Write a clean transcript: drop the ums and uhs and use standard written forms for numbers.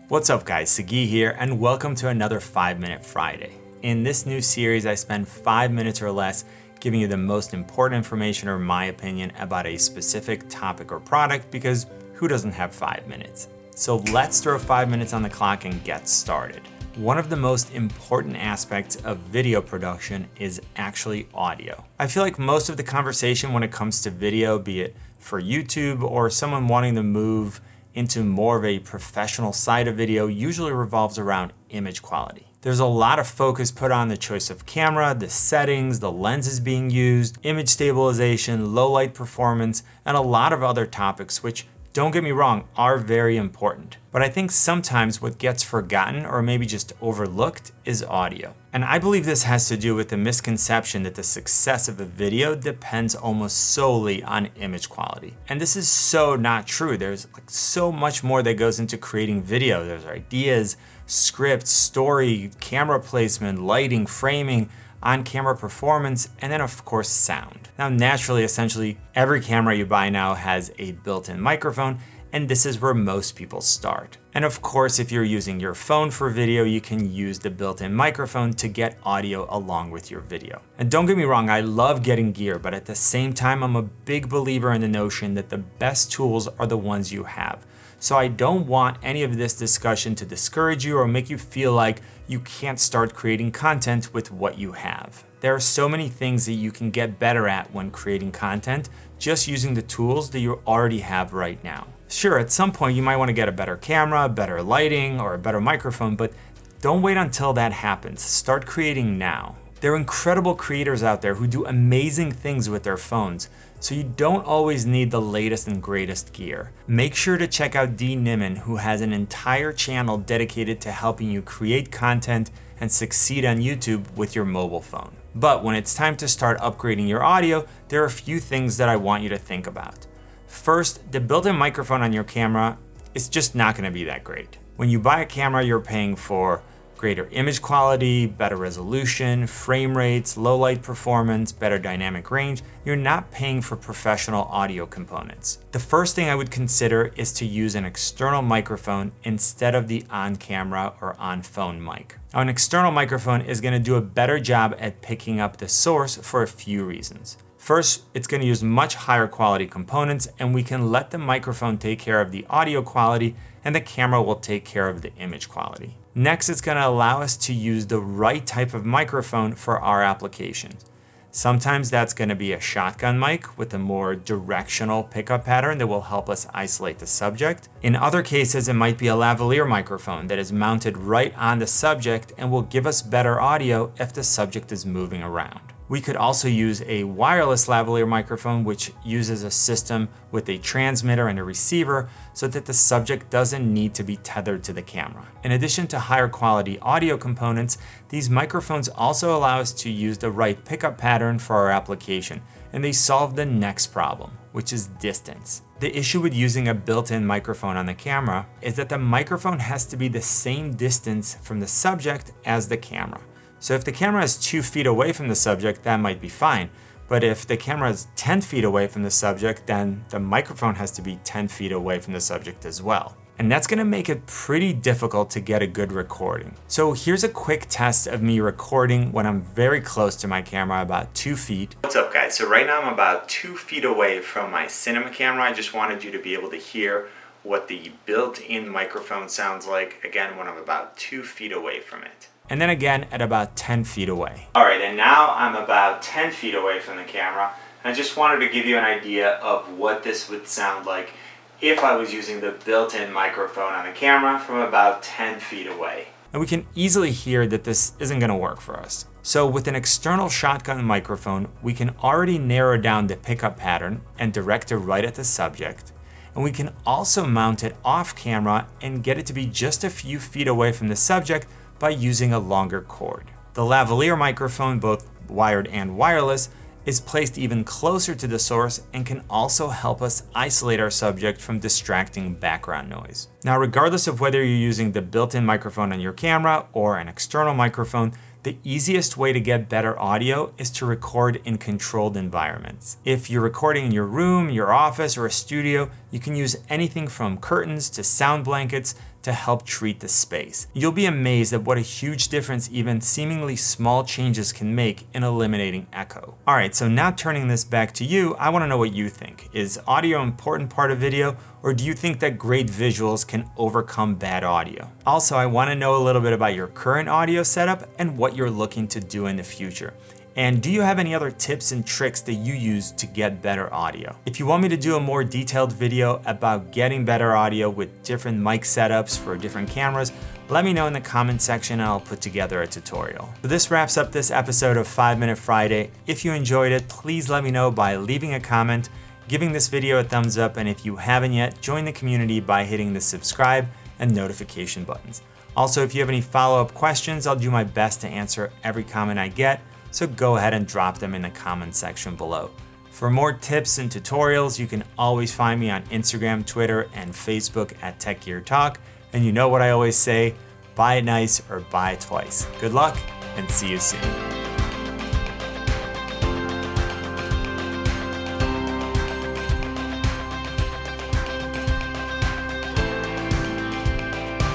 What's up guys, Sagi here and welcome to another 5-Minute Friday. In this new series, I spend 5 minutes or less giving you the most important information or my opinion about a specific topic or product because who doesn't have 5 minutes? So let's throw 5 minutes on the clock and get started. One of the most important aspects of video production is actually audio. I feel like most of the conversation when it comes to video, be it for YouTube or someone wanting to move into more of a professional side of video, usually revolves around image quality. There's a lot of focus put on the choice of camera, the settings, the lenses being used, image stabilization, low light performance, and a lot of other topics which, don't get me wrong, are very important. But I think sometimes what gets forgotten or maybe just overlooked is audio. And I believe this has to do with the misconception that the success of a video depends almost solely on image quality. And this is so not true. There's so much more that goes into creating video. There's ideas, script, story, camera placement, lighting, framing, on-camera performance, and then of course sound. Now naturally, essentially every camera you buy now has a built-in microphone, and this is where most people start. And of course, if you're using your phone for video, you can use the built-in microphone to get audio along with your video. And don't get me wrong, I love getting gear, but at the same time, I'm a big believer in the notion that the best tools are the ones you have. So I don't want any of this discussion to discourage you or make you feel like you can't start creating content with what you have. There are so many things that you can get better at when creating content just using the tools that you already have right now. Sure, at some point you might want to get a better camera, better lighting, or a better microphone, but don't wait until that happens. Start creating now. There are incredible creators out there who do amazing things with their phones, so you don't always need the latest and greatest gear. Make sure to check out D. Nimmin, who has an entire channel dedicated to helping you create content and succeed on YouTube with your mobile phone. But when it's time to start upgrading your audio, there are a few things that I want you to think about. First, the built-in microphone on your camera is just not going to be that great. When you buy a camera, you're paying for greater image quality, better resolution, frame rates, low light performance, better dynamic range. You're not paying for professional audio components. The first thing I would consider is to use an external microphone instead of the on-camera or on-phone mic. Now, an external microphone is going to do a better job at picking up the source for a few reasons. First, it's going to use much higher quality components, and we can let the microphone take care of the audio quality and the camera will take care of the image quality. Next, it's going to allow us to use the right type of microphone for our applications. Sometimes that's going to be a shotgun mic with a more directional pickup pattern that will help us isolate the subject. In other cases, it might be a lavalier microphone that is mounted right on the subject and will give us better audio if the subject is moving around. We could also use a wireless lavalier microphone, which uses a system with a transmitter and a receiver so that the subject doesn't need to be tethered to the camera. In addition to higher quality audio components, these microphones also allow us to use the right pickup pattern for our application, and they solve the next problem, which is distance. The issue with using a built-in microphone on the camera is that the microphone has to be the same distance from the subject as the camera. So if the camera is 2 feet away from the subject, that might be fine. But if the camera is 10 feet away from the subject, then the microphone has to be 10 feet away from the subject as well. And that's gonna make it pretty difficult to get a good recording. So here's a quick test of me recording when I'm very close to my camera, about 2 feet. What's up guys? So right now I'm about 2 feet away from my cinema camera. I just wanted you to be able to hear what the built-in microphone sounds like, again, when I'm about 2 feet away from it. And then again at about 10 feet away. All right, and now I'm about 10 feet away from the camera. And I just wanted to give you an idea of what this would sound like if I was using the built-in microphone on the camera from about 10 feet away. And we can easily hear that this isn't gonna work for us. So with an external shotgun microphone, we can already narrow down the pickup pattern and direct it right at the subject. And we can also mount it off camera and get it to be just a few feet away from the subject by using a longer cord. The lavalier microphone, both wired and wireless, is placed even closer to the source and can also help us isolate our subject from distracting background noise. Now, regardless of whether you're using the built-in microphone on your camera or an external microphone, the easiest way to get better audio is to record in controlled environments. If you're recording in your room, your office, or a studio, You can use anything from curtains to sound blankets to help treat the space. You'll be amazed at what a huge difference even seemingly small changes can make in eliminating echo. Alright, so now turning this back to you, I want to know what you think. Is audio an important part of video, or do you think that great visuals can overcome bad audio? Also, I want to know a little bit about your current audio setup and what you're looking to do in the future. And do you have any other tips and tricks that you use to get better audio? If you want me to do a more detailed video about getting better audio with different mic setups for different cameras, let me know in the comment section and I'll put together a tutorial. So this wraps up this episode of 5 Minute Friday. If you enjoyed it, please let me know by leaving a comment, giving this video a thumbs up, and if you haven't yet, join the community by hitting the subscribe and notification buttons. Also, if you have any follow-up questions, I'll do my best to answer every comment I get, so go ahead and drop them in the comment section below. For more tips and tutorials, you can always find me on Instagram, Twitter, and Facebook at Tech Gear Talk. And you know what I always say, buy it nice or buy it twice. Good luck and see you soon.